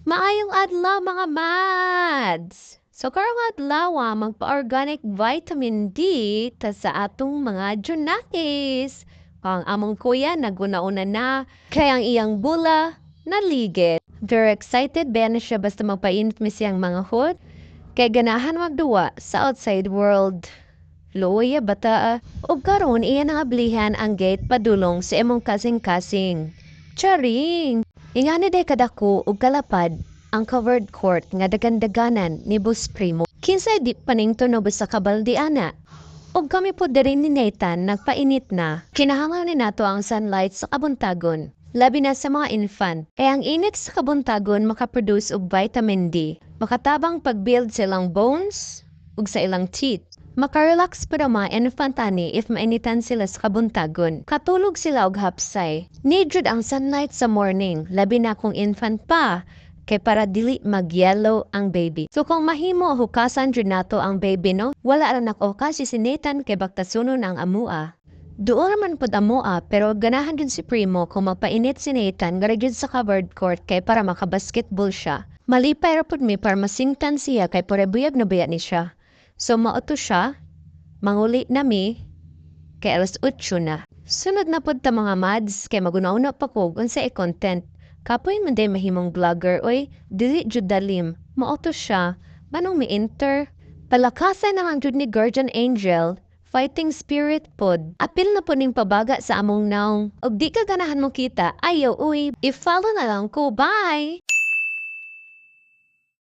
Maayong adlaw mga mads! So karong adlaw magpa-organic vitamin D ta sa atong mga junakis. Ang among kuya naguna-una na kay ang iyang bula naligid. Very excited ba na siya basta magpainit mi siyang mga hot. Kay ganahan magduwa sa outside world. Loya bata ug karon iya nangablihan ang gate padulong sa imong kasing-kasing. Charing! Ingani day kadako ug kalapad ang covered court nga dagan-daganan ni Boss Primo. Kinsay di paning tunog sa kabaldi ana. Ug kami po diri ni Nathan nagpainit na. Kinahanglan ni nato ang sunlight sa kabuntagon. Labi na sa mga infant. Kaya ang init sa kabuntagon makaproduce og vitamin D. Makatabang pag-build sa ilang bones ug sa ilang teeth. Makarelax pa mga infant ani if mainitan sila sa kabuntagon. Katulog sila og hapsay. Need jud ang sunlight sa morning, labi na kung infant pa, kay para dili mag-yellow ang baby. So kung mahimo hukasan jud nato ang baby no, wala ra nako kasi si Nathan kay baktasunon ang amua. Duol man pud amua pero ganahan din si Primo kung magpainit si Nathan gara jud sa covered court kay para makabasketball siya. Malipay ra pud mi para masingtan siya kay porebuyag na baya ni siya. So mauto siya, manguli na mi, kay alas 8 na. Sunod na pod ta mga mads, kay magunauna pa ko unsa i-content. Kapoy man day mahimong vlogger, oy, dili jud dalim, mauto siya, manong mi-enter. Palakasan naman jud ni Guardian Angel, fighting spirit pod. Apil na po ning pabaga sa among naong. Og di ka ganahan mo kita, ayaw uy, i-follow na lang ko, bye!